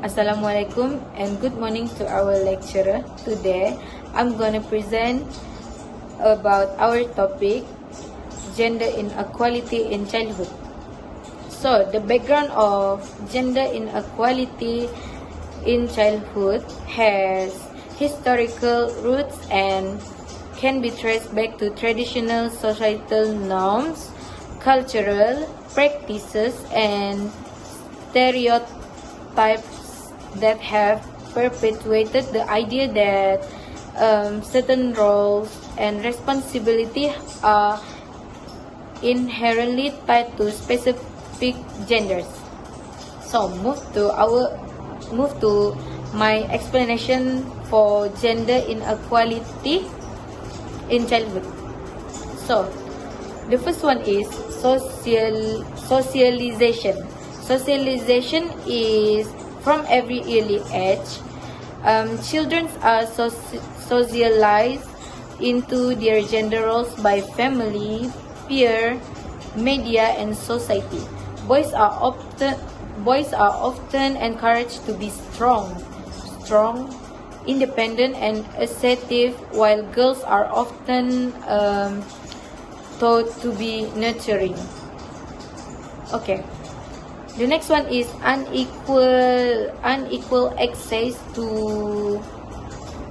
Assalamualaikum and good morning to our lecturer. Today, I'm gonna present about our topic, gender inequality in childhood. So, the background of gender inequality in childhood has historical roots and can be traced back to traditional societal norms, cultural practices, and stereotypes that have perpetuated the idea that certain roles and responsibilities are inherently tied to specific genders. So move to my explanation for gender inequality in childhood. So the first one is socialization. Socialization is from every early age. Children are socialized into their gender roles by family, peer, media, and society. Boys are often encouraged to be strong, independent, and assertive, while girls are often taught to be nurturing. Okay. The next one is unequal access to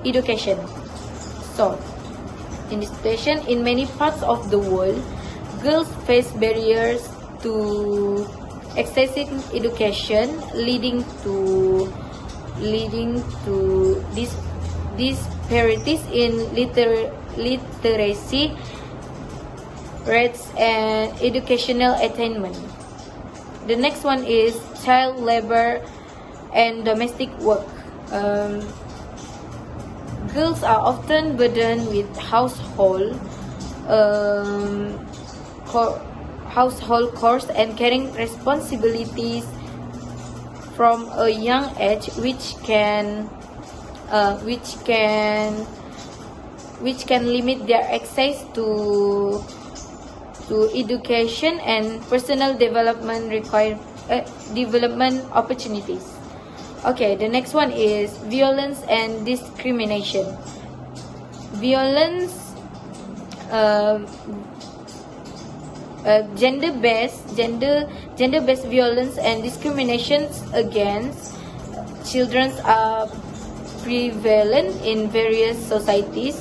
education. So, in this situation, in many parts of the world, girls face barriers to accessing education, leading to disparities in literacy rates and educational attainment. The next one is child labor and domestic work. Girls are often burdened with household chores and carrying responsibilities from a young age, which can limit their access to education and personal development development opportunities. Okay, the next one is violence and discrimination. Violence, gender-based violence and discriminations against children are prevalent in various societies.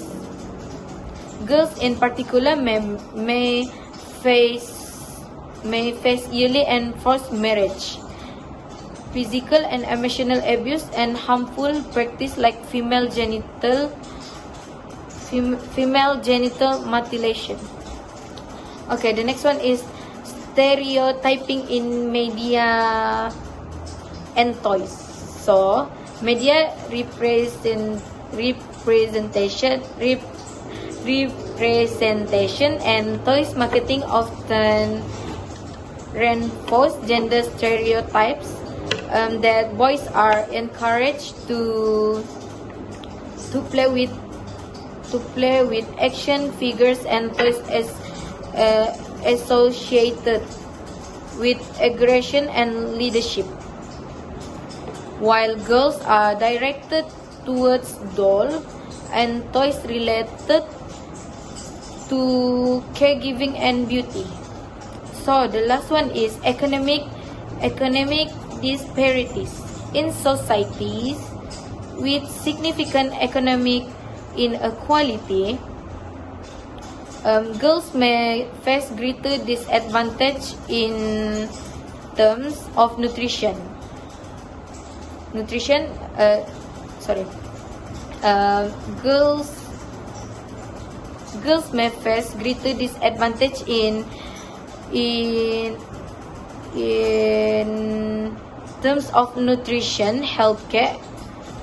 Girls, in particular, may face yearly and forced marriage, physical and emotional abuse, and harmful practice like female genital mutilation. Okay, the next one is stereotyping in media and toys. So, media representation and toys marketing often reinforce gender stereotypes that boys are encouraged to play with action figures and toys associated with aggression and leadership, while girls are directed towards dolls and toys related to caregiving and beauty. So the last one is economic disparities. In societies with significant economic inequality, girls may face greater disadvantage in terms of nutrition. Girls may face greater disadvantage in terms of nutrition, healthcare,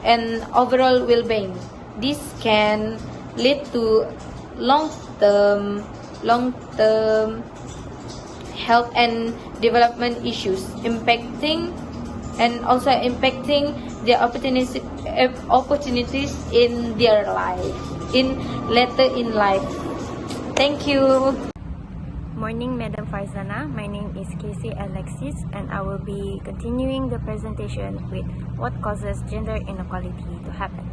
and overall well-being. This can lead to long-term health and development issues, impacting their opportunities in their life, later in life. Thank you. Morning, Madam Farzana. My name is Casey Alexis, and I will be continuing the presentation with what causes gender inequality to happen.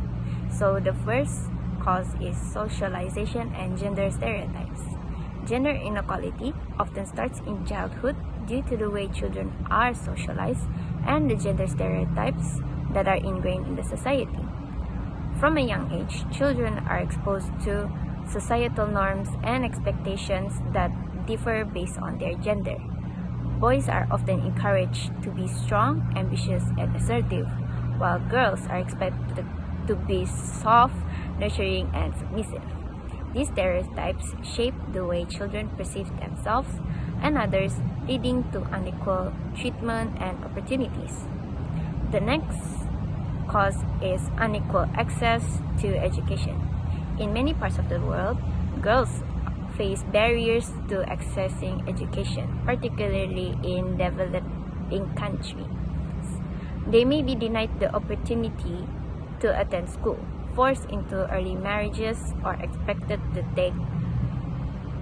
So the first cause is socialization and gender stereotypes. Gender inequality often starts in childhood due to the way children are socialized and the gender stereotypes that are ingrained in the society. From a young age, children are exposed to societal norms and expectations that differ based on their gender. Boys are often encouraged to be strong, ambitious, and assertive, while girls are expected to be soft, nurturing, and submissive. These stereotypes shape the way children perceive themselves and others, leading to unequal treatment and opportunities. The next cause is unequal access to education. In many parts of the world, girls face barriers to accessing education, particularly in developing countries. They may be denied the opportunity to attend school, forced into early marriages, or expected to take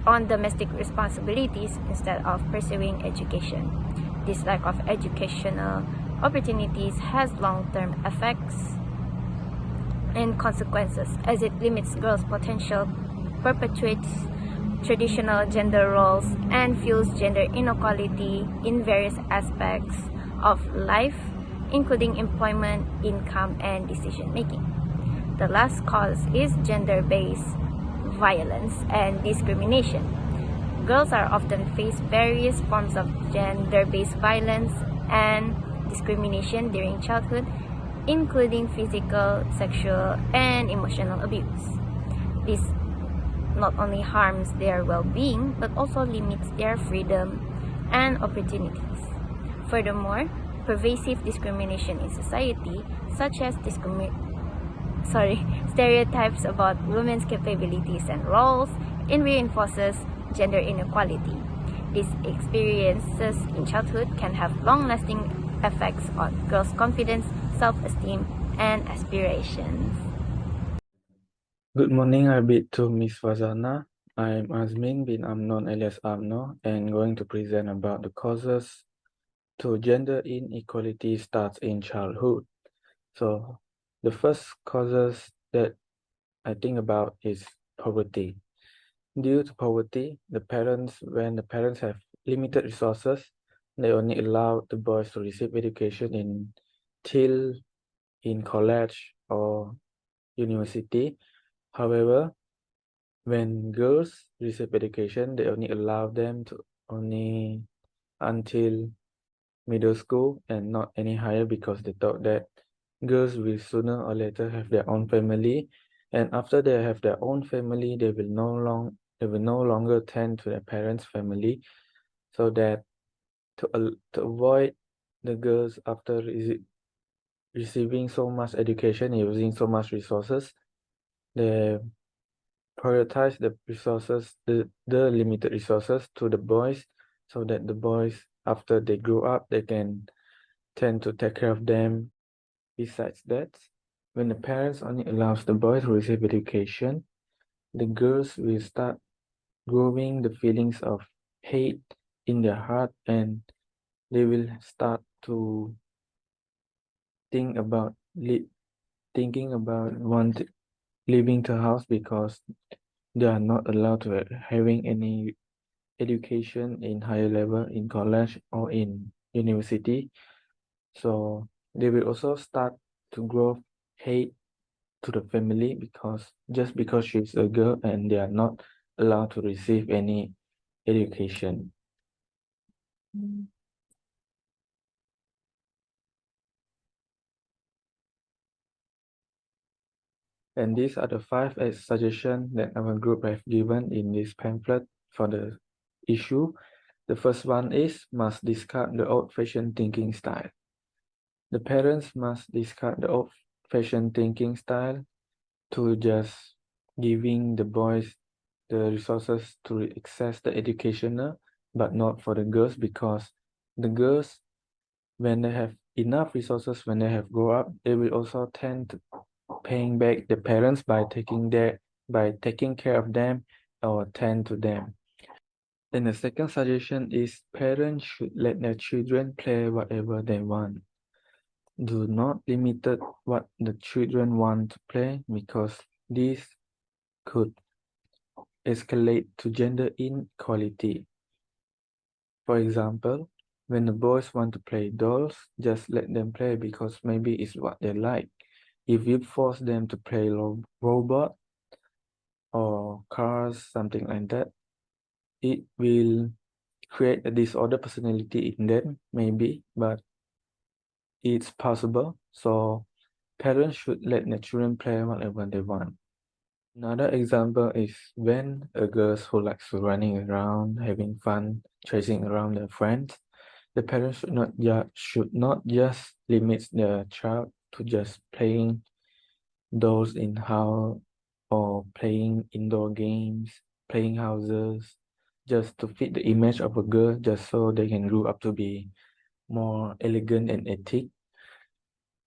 on domestic responsibilities instead of pursuing education. This lack of educational opportunities has long-term effects and consequences as it limits girls' potential, perpetuates traditional gender roles, and fuels gender inequality in various aspects of life, including employment, income, and decision-making. The last cause is gender-based violence and discrimination. Girls are often face various forms of gender-based violence and discrimination during childhood, including physical, sexual, and emotional abuse. This not only harms their well-being, but also limits their freedom and opportunities. Furthermore, pervasive discrimination in society, such as stereotypes about women's capabilities and roles, and reinforces gender inequality. These experiences in childhood can have long-lasting effects on girls' confidence, self-esteem, and aspirations. Good morning, I bid to Miss Fazana. I'm Azmin bin Amnon alias Amno and going to present about the causes to gender inequality starts in childhood. So the first causes that I think about is poverty. Due to poverty, when the parents have limited resources, they only allow the boys to receive education till in college or university. However, when girls receive education, they only allow them to only until middle school and not any higher because they thought that girls will sooner or later have their own family, and after they have their own family, they will no longer tend to their parents' family, so that to avoid the girls after receiving so much education, using so much resources, they prioritize the limited resources to the boys, so that the boys, after they grow up, they can tend to take care of them. Besides that, when the parents only allows the boys to receive education, the girls will start growing the feelings of hate in their heart, and they will start to think about thinking about leaving the house because they are not allowed to having any education in higher level in college or in university. So they will also start to grow hate to the family because just because she's a girl and they are not allowed to receive any education. And these are the five suggestions that our group have given in this pamphlet for the issue. The first one is must discard the old-fashioned thinking style. The parents must discard the old-fashioned thinking style to just giving the boys the resources to access the educational, but not for the girls, because the girls, when they have enough resources, when they have grow up, they will also tend to paying back the parents by taking care of them or tend to them. And the second suggestion is parents should let their children play whatever they want. Do not limit what the children want to play because this could escalate to gender inequality. For example, when the boys want to play dolls, just let them play because maybe it's what they like. If you force them to play robot or cars, something like that, it will create a disorder personality in them, maybe, but it's possible. So parents should let their children play whatever they want. Another example is when a girl who likes to running around, having fun, chasing around their friends, the parents should not just limit their child to just playing dolls in house or playing indoor games, playing houses, just to fit the image of a girl, just so they can grow up to be more elegant and ethic.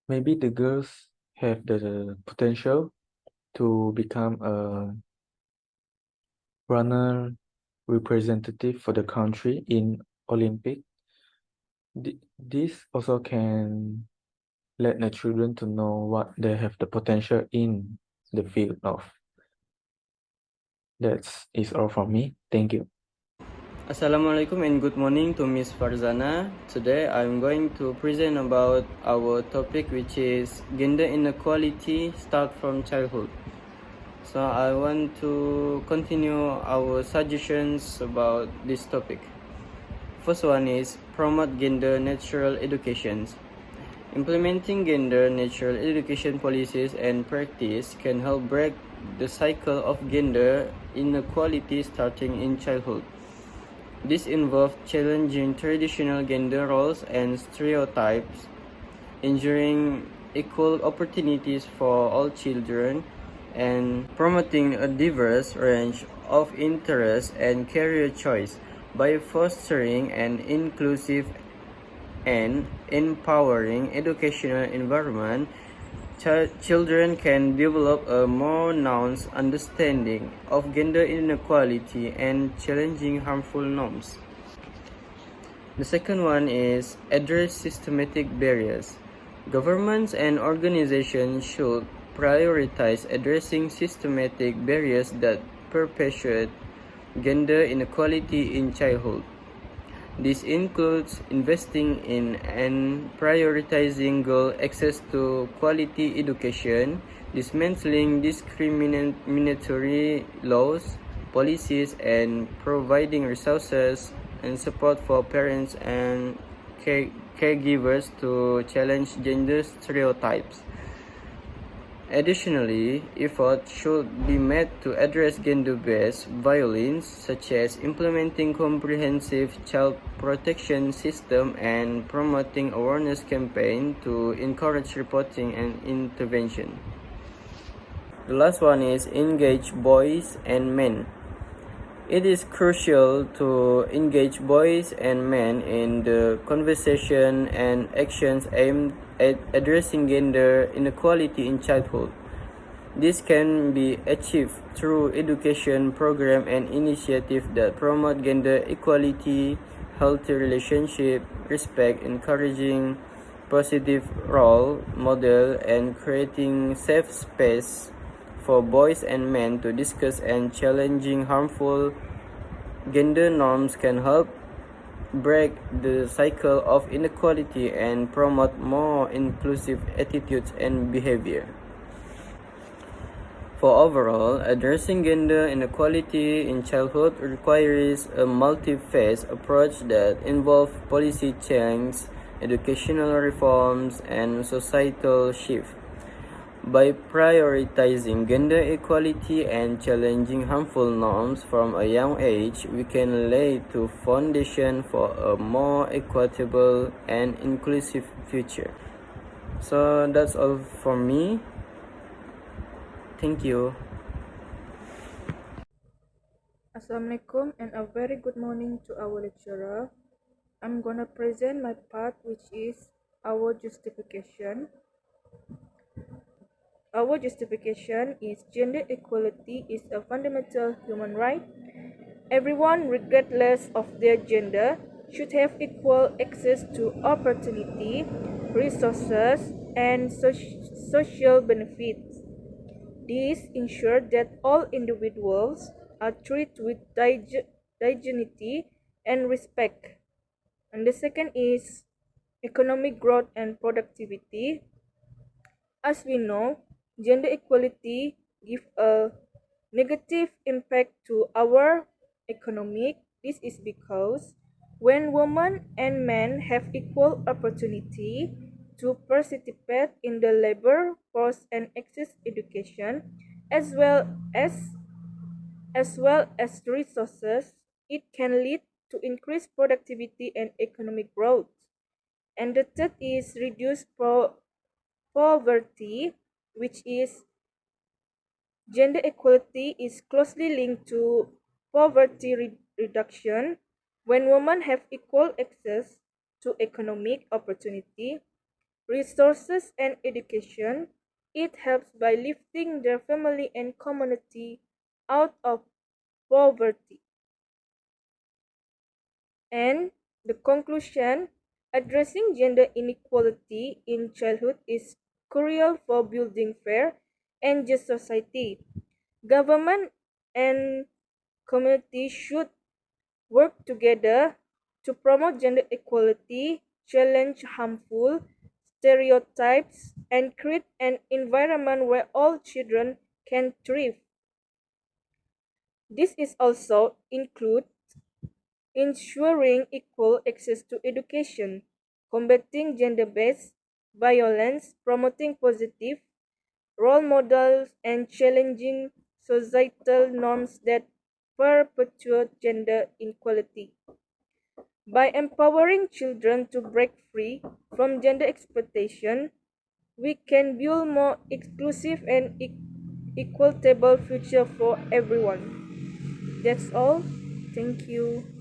Maybe the girls have the potential to become a runner representative for the country in Olympic. This also can let the children to know what they have the potential in the field of. That's is all from me. Thank you. Assalamualaikum and good morning to Miss Farzana. Today I'm going to present about our topic, which is gender inequality start from childhood. So I want to continue our suggestions about this topic. First one is promote gender neutral education. Implementing gender neutral education policies and practice can help break the cycle of gender inequality starting in childhood. This involves challenging traditional gender roles and stereotypes, ensuring equal opportunities for all children, and promoting a diverse range of interests and career choice. By fostering an inclusive and empowering educational environment, children can develop a more nuanced understanding of gender inequality and challenging harmful norms. The second one is address systematic barriers. Governments and organizations should prioritize addressing systematic barriers that perpetuate gender inequality in childhood. This includes investing in and prioritizing girl access to quality education, dismantling discriminatory laws, policies, and providing resources and support for parents and caregivers to challenge gender stereotypes. Additionally, efforts should be made to address gender-based violence, such as implementing comprehensive child protection system and promoting awareness campaigns to encourage reporting and intervention. The last one is engage boys and men. It is crucial to engage boys and men in the conversation and actions aimed at addressing gender inequality in childhood. This can be achieved through education programs and initiatives that promote gender equality, healthy relationship, respect, encouraging positive role model, and creating safe space for boys and men to discuss and challenging harmful gender norms can help break the cycle of inequality and promote more inclusive attitudes and behavior. For overall, addressing gender inequality in childhood requires a multi-phase approach that involves policy change, educational reforms, and societal shift. By prioritizing gender equality and challenging harmful norms from a young age, we can lay the foundation for a more equitable and inclusive future. So that's all from me. Thank you. Assalamualaikum and a very good morning to our lecturer. I'm gonna present my part, which is our justification. Our justification is gender equality is a fundamental human right. Everyone, regardless of their gender, should have equal access to opportunity, resources, and social benefits. This ensures that all individuals are treated with dignity and respect. And the second is economic growth and productivity. As we know, gender equality gives a negative impact to our economic. This is because when women and men have equal opportunity to participate in the labor force and access education, as well as resources, it can lead to increased productivity and economic growth. And the third is reduce poverty, which is gender equality is closely linked to poverty reduction. When women have equal access to economic opportunity, resources, and education, it helps by lifting their family and community out of poverty. And the conclusion, addressing gender inequality in childhood is crucial for building fair and just society. Government and community should work together to promote gender equality, challenge harmful stereotypes, and create an environment where all children can thrive. This is also include ensuring equal access to education, combating gender-based violence, promoting positive role models, and challenging societal norms that perpetuate gender inequality. By empowering children to break free from gender exploitation, we can build more inclusive and equitable future for everyone. That's all. Thank you.